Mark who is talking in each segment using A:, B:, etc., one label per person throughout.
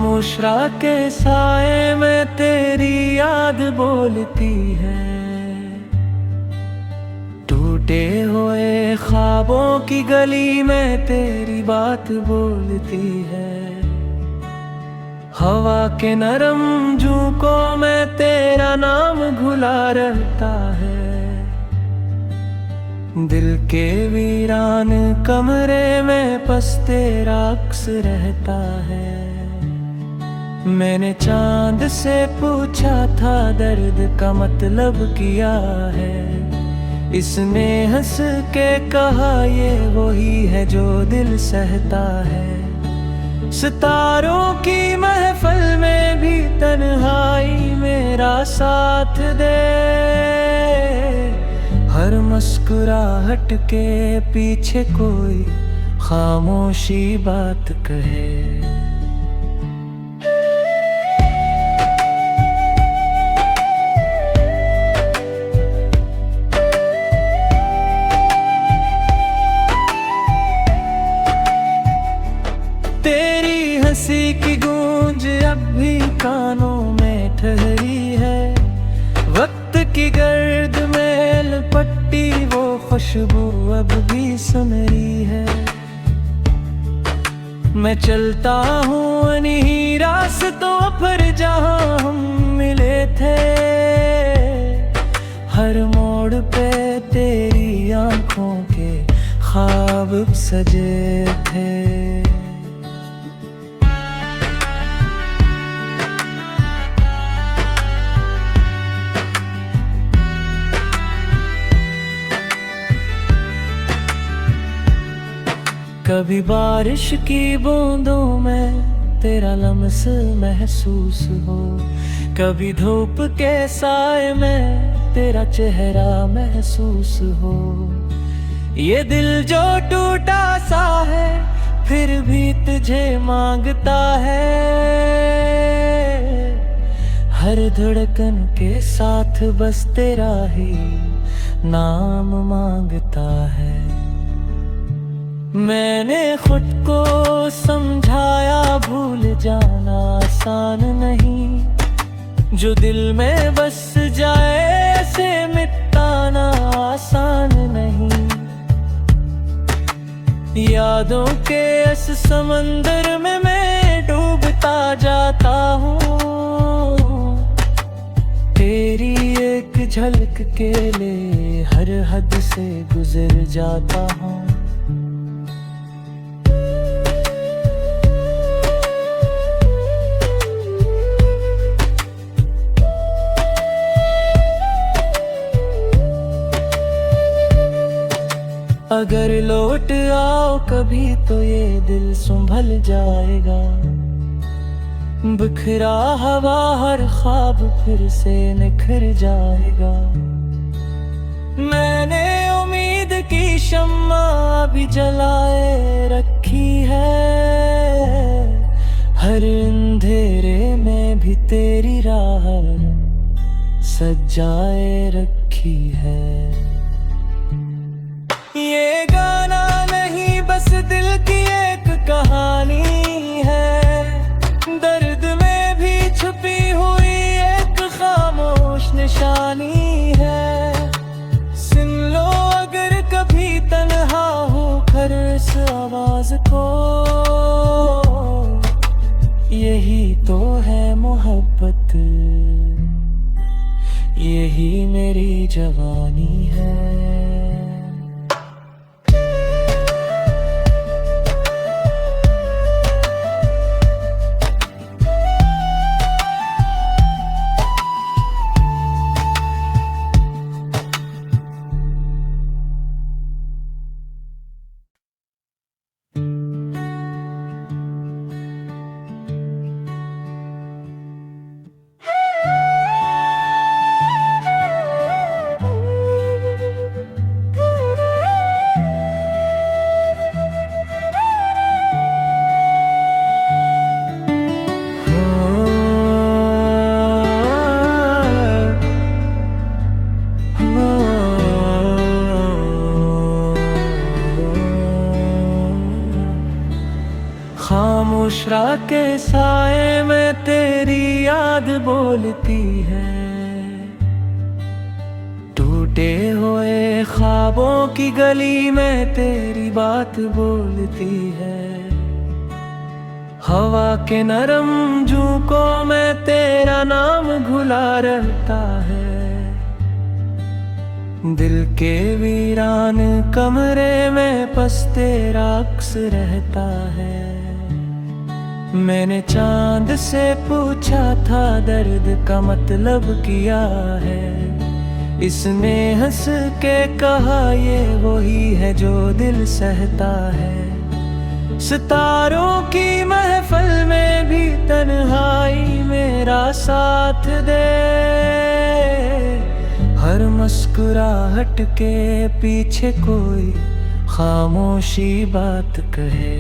A: खामोशरा के साए में तेरी याद बोलती है। टूटे हुए ख्वाबों की गली में तेरी बात बोलती है। हवा के नरम झोंकों में तेरा नाम घुला रहता है। दिल के वीरान कमरे में बस तेरा अक्स रहता है। मैंने चांद से पूछा था दर्द का मतलब किया है। इसने हंस के कहा ये वही है जो दिल सहता है। सितारों की महफिल में भी तन्हाई मेरा साथ दे। हर मुस्कुराहट के पीछे कोई खामोशी बात कहे। तेरी हंसी की गूंज अब भी कानों में ठहरी है। वक्त की गर्द में लपटी वो खुशबू अब भी सुनहरी है। मैं चलता हूँ अनही रास्तों पर जहाँ हम मिले थे। हर मोड़ पे तेरी आंखों के ख्वाब सजे थे। कभी बारिश की बूंदों में तेरा लम्स महसूस हो। कभी धूप के साए में तेरा चेहरा महसूस हो। ये दिल जो टूटा सा है फिर भी तुझे मांगता है। हर धड़कन के साथ बस तेरा ही नाम मांगता है। मैंने खुद को समझाया भूल जाना आसान नहीं। जो दिल में बस जाए ऐसे मिटाना आसान नहीं। यादों के इस समंदर में मैं डूबता जाता हूँ। तेरी एक झलक के लिए हर हद से गुजर जाता हूँ। अगर लौट आओ कभी तो ये दिल संभल जाएगा। बिखरा हवा हर ख्वाब फिर से निखर जाएगा। मैंने उम्मीद की शम्मा भी जलाए रखी है। हर अंधेरे में भी तेरी राह सजाए रखी है। ये गाना नहीं बस दिल की एक कहानी है। दर्द में भी छुपी हुई एक खामोश निशानी है। सुन लो अगर कभी तन्हा हो कर इस आवाज को। यही तो है मोहब्बत, यही मेरी जवानी है। खामोश रात के साए में तेरी याद बोलती है, टूटे हुए ख्वाबों की गली में तेरी बात बोलती है। हवा के नरम झोंकों में तेरा नाम घुला रहता है, दिल के वीरान कमरे में बस तेरा अक्स रहता है। मैंने चांद से पूछा था दर्द का मतलब किया है, इसने हंस के कहा ये वही है जो दिल सहता है। सितारों की महफिल में भी तन्हाई मेरा साथ दे, हर मुस्कुराहट के पीछे कोई खामोशी बात कहे।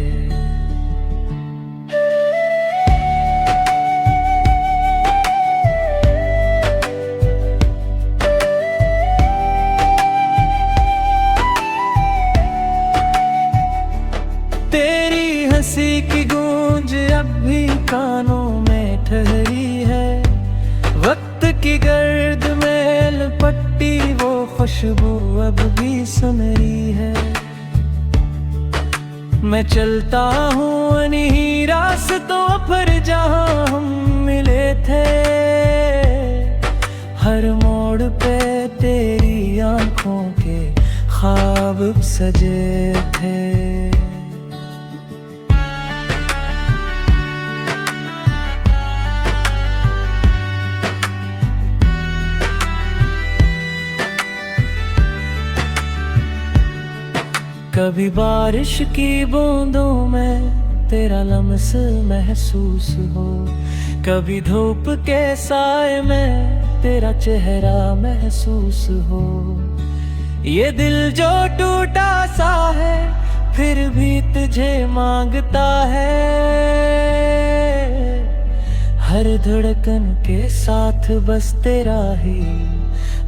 A: तेरी हंसी की गूंज अब भी कानों में ठहरी है, वक्त की गर्द में लपटी वो खुशबू अब भी सुनरी है। मैं चलता हूँ इन्हीं रास्तों पर जहाँ हम मिले थे, हर मोड़ पे तेरी आंखों के ख्वाब सजे थे। कभी बारिश की बूंदों में तेरा लम्स महसूस हो, कभी धूप के साए में तेरा चेहरा महसूस हो। ये दिल जो टूटा सा है फिर भी तुझे मांगता है, हर धड़कन के साथ बस तेरा ही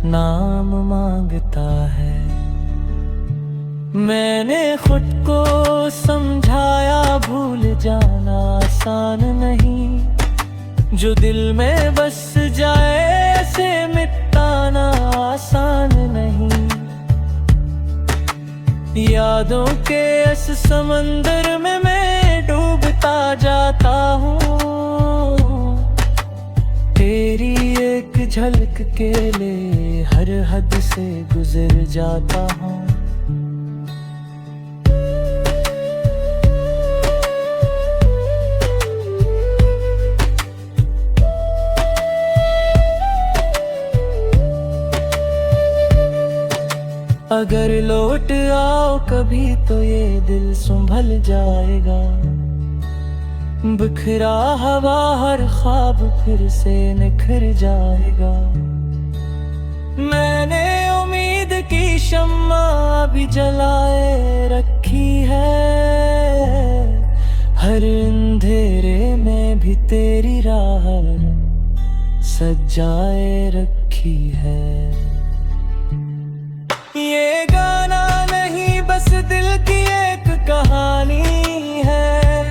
A: नाम मांगता है। मैंने खुद को समझाया भूल जाना आसान नहीं, जो दिल में बस जाए ऐसे मिटाना आसान नहीं। यादों के इस समंदर में मैं डूबता जाता हूँ, तेरी एक झलक के लिए हर हद से गुजर जाता हूँ। अगर लौट आओ कभी तो ये दिल संभल जाएगा, बिखरा हवा हर ख्वाब फिर से निखर जाएगा। मैंने उम्मीद की शम्मा भी जलाए रखी है, हर अंधेरे में भी तेरी राह सजाए रखी है। ये गाना नहीं बस दिल की एक कहानी है,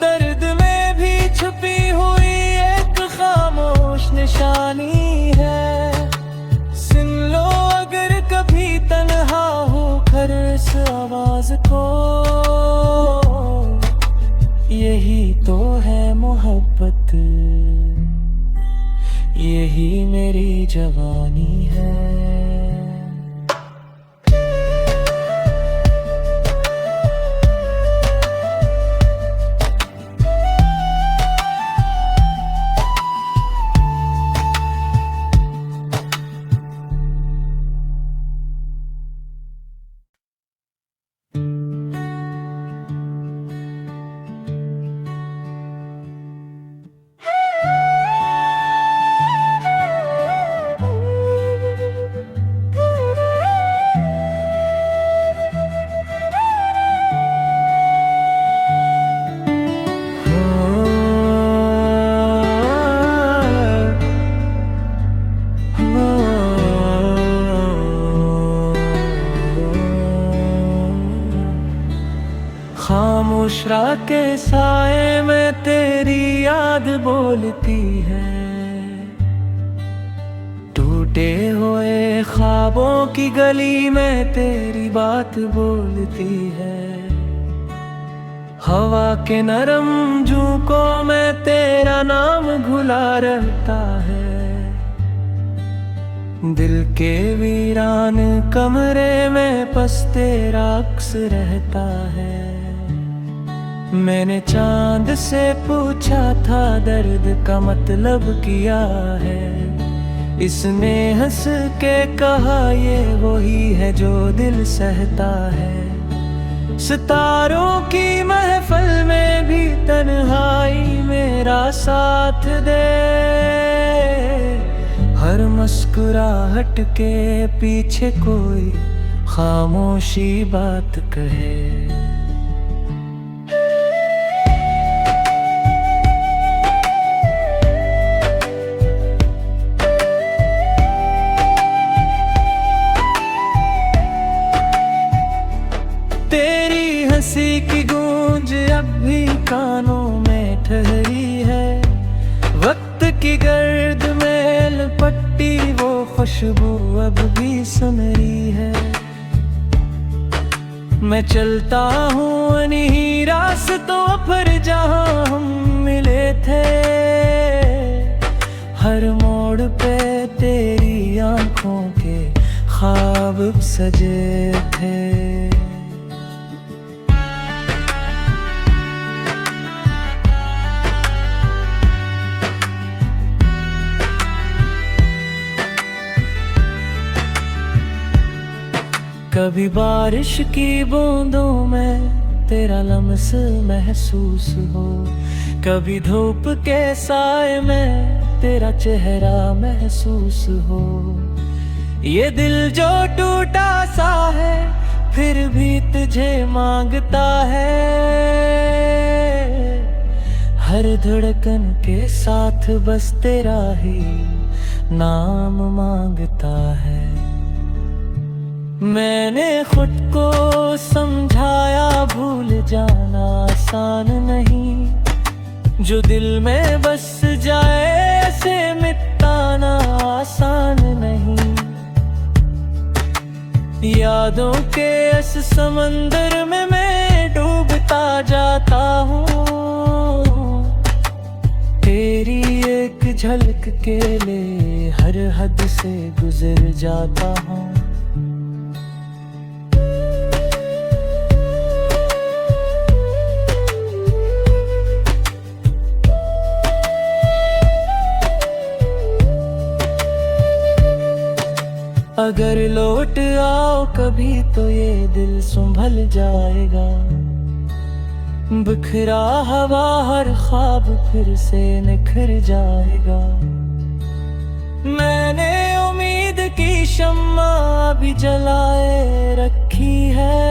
A: दर्द में भी छुपी हुई एक खामोश निशानी है। सुन लो अगर कभी तन्हा हो कर इस आवाज को, यही तो है मोहब्बत, यही मेरी जवानी है। खामोश रात के साए में तेरी याद बोलती है, टूटे हुए ख्वाबों की गली में तेरी बात बोलती है। हवा के नरम झोंकों में तेरा नाम घुला रहता है, दिल के वीरान कमरे में बस तेरा अक्स रहता है। मैंने चांद से पूछा था दर्द का मतलब किया है, इसने हंस के कहा ये वही है जो दिल सहता है। सितारों की महफिल में भी तन्हाई मेरा साथ दे, हर मुस्कुराहट के पीछे कोई खामोशी बात कहे। तेरी हंसी की गूंज अब भी कानों में ठहरी है, वक्त की गर्द में लपटी वो खुशबू अब भी सुनरी है। मैं चलता हूँ इन्हीं रास्तों पर जहाँ हम मिले थे, हर मोड़ पे तेरी आंखों के ख्वाब सजे थे। कभी बारिश की बूंदों में तेरा लम्स महसूस हो, कभी धूप के साए में तेरा चेहरा महसूस हो। ये दिल जो टूटा सा है फिर भी तुझे मांगता है, हर धड़कन के साथ बस तेरा ही नाम मांगता है। मैंने खुद को समझाया भूल जाना आसान नहीं, जो दिल में बस जाए ऐसे मिटाना आसान नहीं। यादों के इस समंदर में मैं डूबता जाता हूँ, तेरी एक झलक के लिए हर हद से गुजर जाता हूँ। अगर लौट आओ कभी तो ये दिल संभल जाएगा, बिखरा हवा हर ख्वाब फिर से निखर जाएगा। मैंने उम्मीद की शम्मा भी जलाए रखी है,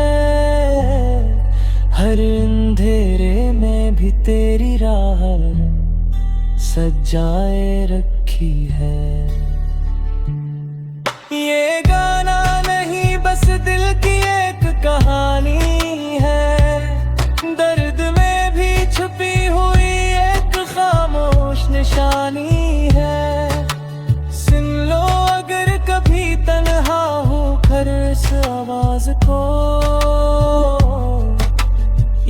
A: हर अंधेरे में भी तेरी राह सजाए रखी है। ये गाना नहीं बस दिल की एक कहानी है, दर्द में भी छुपी हुई एक खामोश निशानी है। सुन लो अगर कभी तन्हा हो कर इस आवाज को,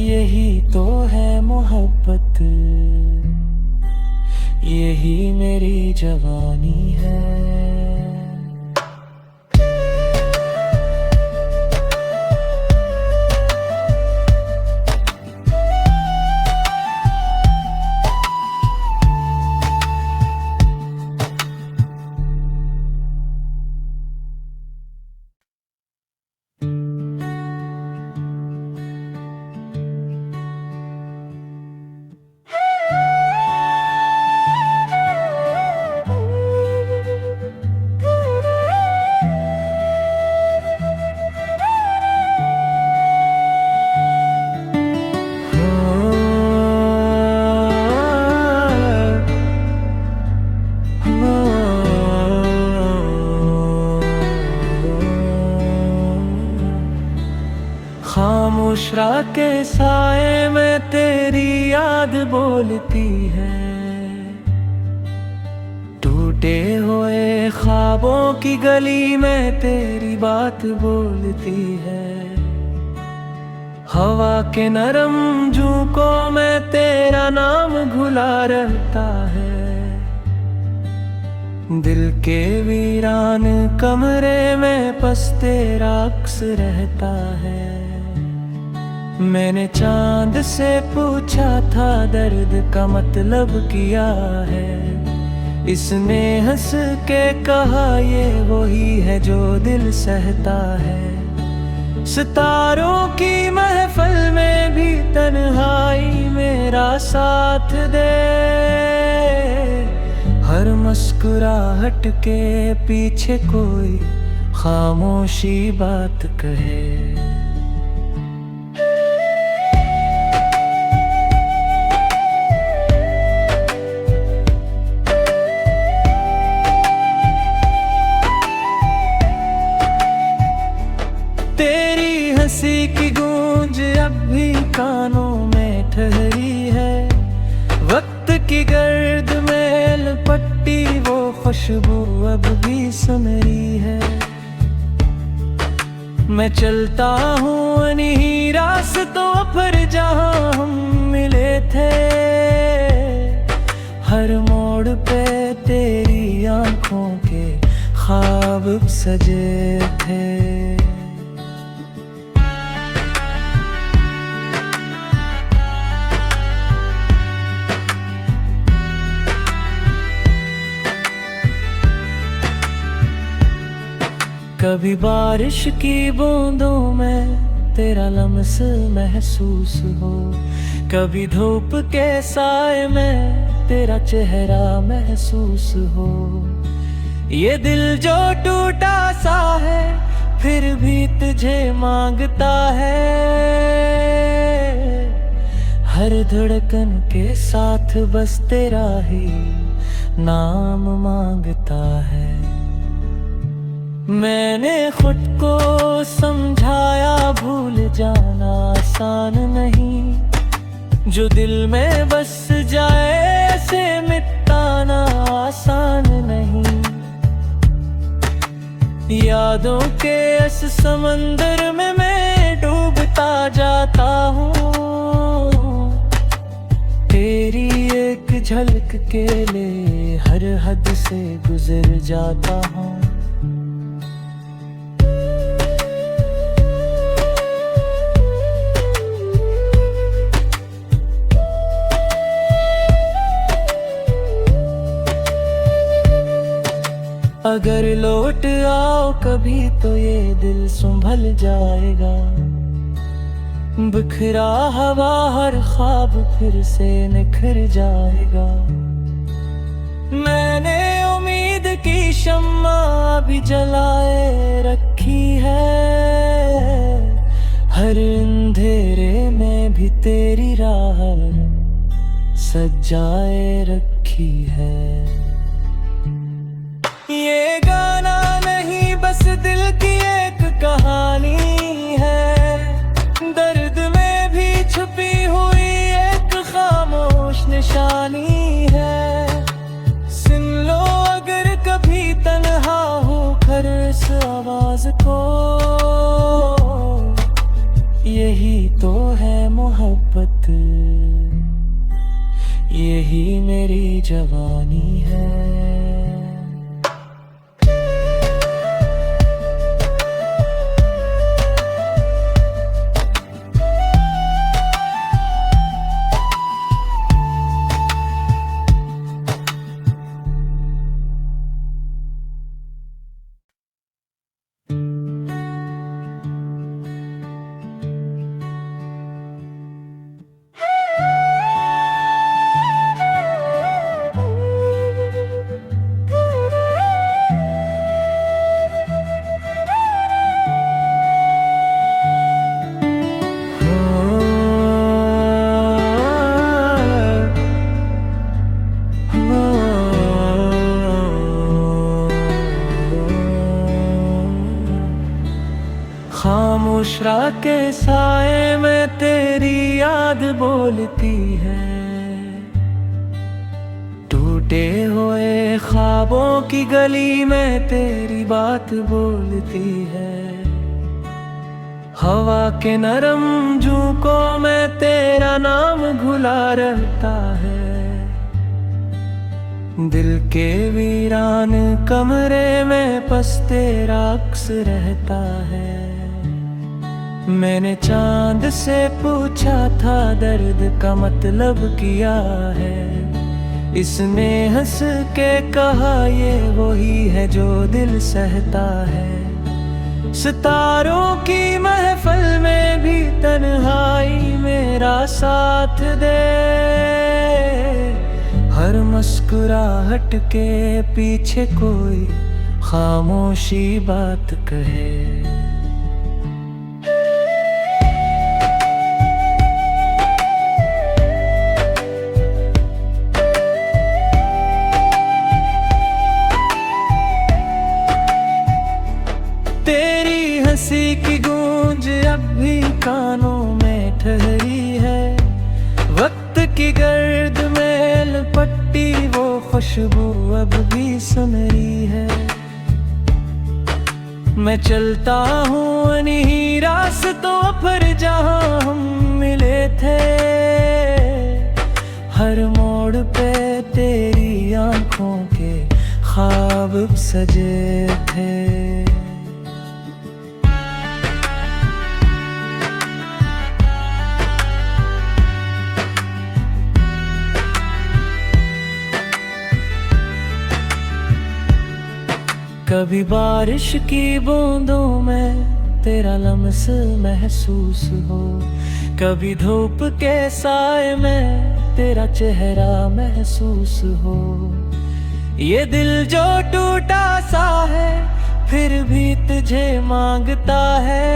A: यही तो है मोहब्बत, यही मेरी जवानी है। खामोश रात के साए में याद बोलती है। टूटे हुए ख्वाबों की गली में तेरी बात बोलती है। हवा के नरम झोंकों में तेरा नाम घुला रहता है। दिल के वीरान कमरे में बस तेरा अक्स रहता है। मैंने चांद से पूछा था दर्द का मतलब किया है। इसने हंस के कहा ये वही है जो दिल सहता है। सितारों की महफिल में भी तन्हाई मेरा साथ दे। हर मुस्कुराहट के पीछे कोई खामोशी बात कहे। तेरी हंसी की गूंज अब भी कानों में ठहरी है। वक्त की गर्द में लपटी वो खुशबू अब भी सुनरी है। मैं चलता हूँ इन्हीं रास्तों पर जहाँ हम मिले थे। हर मोड़ पे तेरी आंखों के ख्वाब सजे थे। कभी बारिश की बूंदों में तेरा लम्स महसूस हो। कभी धूप के साए में तेरा चेहरा महसूस हो। ये दिल जो टूटा सा है फिर भी तुझे मांगता है। हर धड़कन के साथ बस तेरा ही नाम मांगता है। मैंने खुद को समझाया भूल जाना आसान नहीं। जो दिल में बस जाए ऐसे मिटाना आसान नहीं। यादों के इस समंदर में मैं डूबता जाता हूँ। तेरी एक झलक के लिए हर हद से गुजर जाता हूँ। अगर लौट आओ कभी तो ये दिल संभल जाएगा। बिखरा हवा हर ख्वाब फिर से निखर जाएगा। मैंने उम्मीद की शम्मा भी जलाए रखी है। हर अंधेरे में भी तेरी राह सजाए रखी है। ये गाना नहीं बस दिल की एक कहानी है। दर्द में भी छुपी हुई एक खामोश निशानी है। सुन लो अगर कभी तन्हा हो कर इस आवाज को। यही तो है मोहब्बत, यही मेरी जवानी है। खामोश रात के साए में तेरी याद बोलती है। टूटे हुए ख्वाबों की गली में तेरी बात बोलती है। हवा के नरम झोंकों में तेरा नाम घुला रहता है। दिल के वीरान कमरे में बस तेरा अक्स रहता है। मैंने चांद से पूछा था दर्द का मतलब किया है। इसने हंस के कहा ये वही है जो दिल सहता है। सितारों की महफिल में भी तन्हाई मेरा साथ दे। हर मुस्कुराहट के पीछे कोई खामोशी बात कहे। तेरी हंसी की गूंज अब भी कानों में ठहरी है। वक्त की गर्द में लपटी वो खुशबू अब भी सुनहरी है। मैं चलता हूँ इन्हीं रास्तों पर जहाँ हम मिले थे। हर मोड़ पे तेरी आंखों के ख्वाब सजे थे। कभी बारिश की बूंदों में तेरा लम्स महसूस हो। कभी धूप के साए में तेरा चेहरा महसूस हो। ये दिल जो टूटा सा है फिर भी तुझे मांगता है।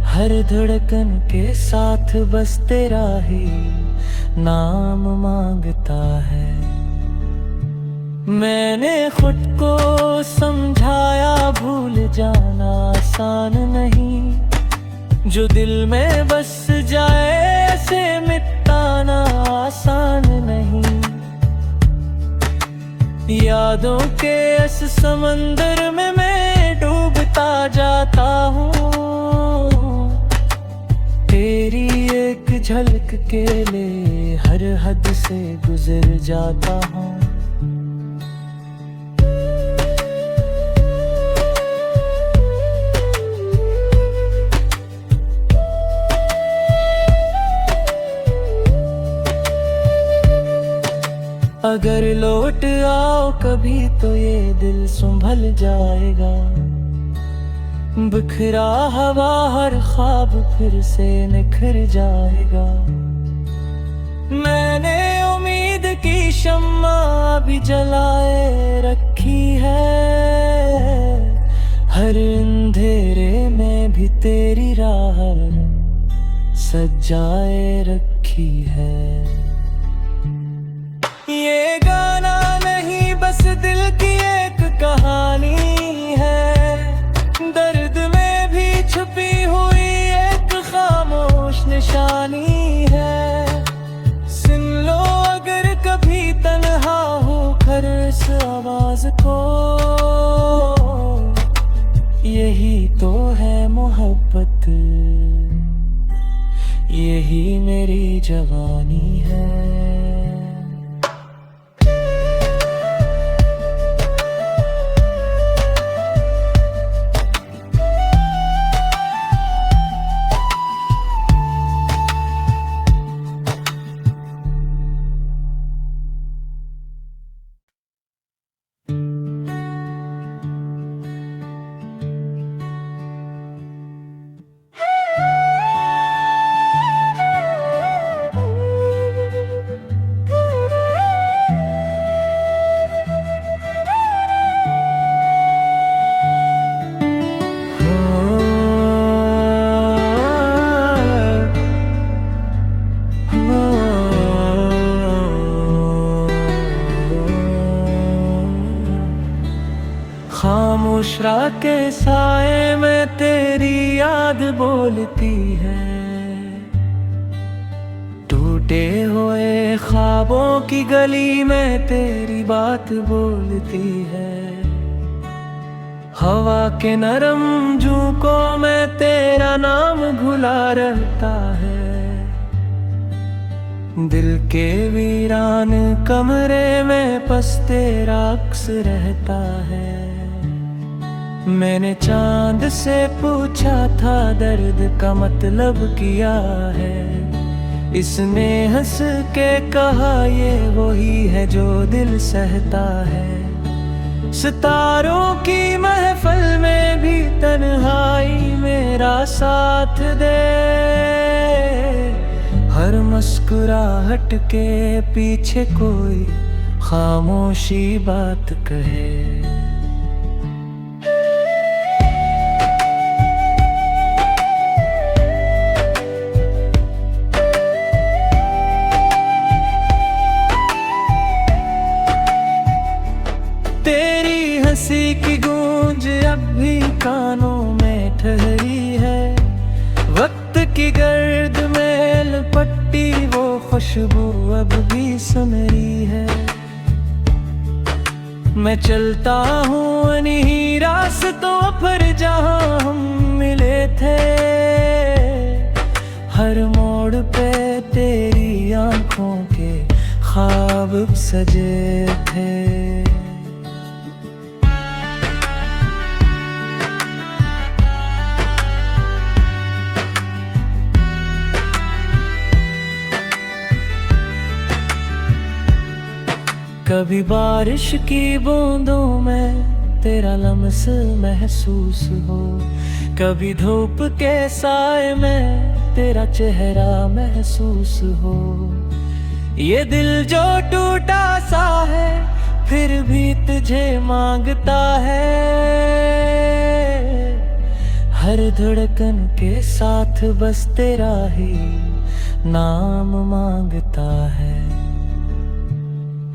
A: हर धड़कन के साथ बस तेरा ही नाम मांगता है। मैंने खुद को समझाया भूल जाना आसान नहीं। जो दिल में बस जाए ऐसे मिटाना आसान नहीं। यादों के इस समंदर में मैं डूबता जाता हूँ। तेरी एक झलक के लिए हर हद से गुजर जाता हूँ। अगर लौट आओ कभी तो ये दिल संभल जाएगा। बिखरा हवा हर ख्वाब फिर से निखर जाएगा। मैंने उम्मीद की शम्मा भी जलाए रखी है। हर अंधेरे में भी तेरी राह सजाए रखी है। ये गाना नहीं बस दिल की एक कहानी है। दर्द में भी छुपी हुई एक खामोश निशानी है। सुन लो अगर कभी तन्हा हो कर इस आवाज को। यही तो है मोहब्बत, यही मेरी जवानी है। खामोश रात के साए में तेरी याद बोलती है। टूटे हुए ख्वाबों की गली में तेरी बात बोलती है। हवा के नरम झोंकों में तेरा नाम घुला रहता है। दिल के वीरान कमरे में बस तेरा अक्स रहता है। मैंने चांद से पूछा था दर्द का मतलब क्या है। इसने हंस के कहा ये वही है जो दिल सहता है। सितारों की महफिल में भी तन्हाई मेरा साथ दे। हर मुस्कुराहट के पीछे कोई खामोशी बात कहे। तेरी हंसी की गूंज अब भी कानों में ठहरी है। वक्त की गर्द में लपटी वो खुशबू अब भी सुनहरी है। मैं चलता हूँ अनही रास्तों पर जहाँ हम मिले थे। हर मोड़ पे तेरी आंखों के ख्वाब सजे थे। कभी बारिश की बूंदों में तेरा लम्स महसूस हो। कभी धूप के साए में तेरा चेहरा महसूस हो। ये दिल जो टूटा सा है फिर भी तुझे मांगता है। हर धड़कन के साथ बस तेरा ही नाम मांगता है।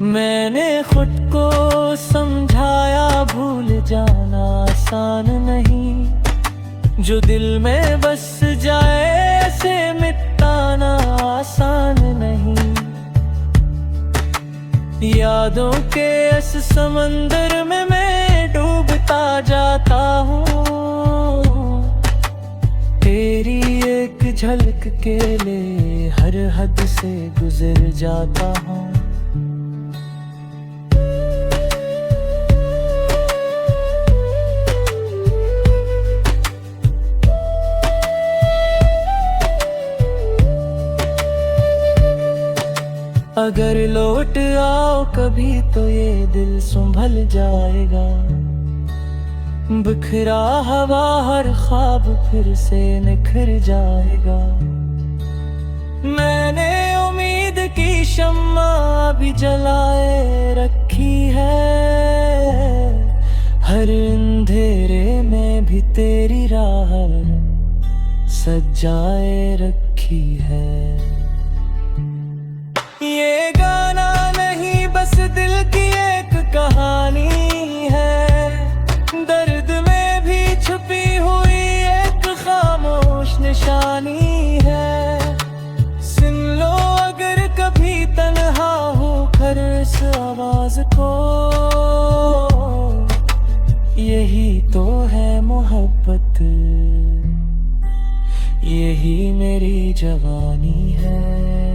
A: मैंने खुद को समझाया भूल जाना आसान नहीं। जो दिल में बस जाए ऐसे मिटाना आसान नहीं। यादों के इस समंदर में मैं डूबता जाता हूँ। तेरी एक झलक के लिए हर हद से गुजर जाता हूँ। अगर लौट आओ कभी तो ये दिल संभल जाएगा। बिखरा हवा हर ख्वाब फिर से निखर जाएगा। मैंने उम्मीद की शम्मा भी जलाए रखी है। हर अंधेरे में भी तेरी राह सजाए रखी है। ये गाना नहीं बस दिल की एक कहानी है। दर्द में भी छुपी हुई एक खामोश निशानी है। सुन लो अगर कभी तन्हा हो कर इस आवाज को। यही तो है मोहब्बत, यही मेरी जवानी है।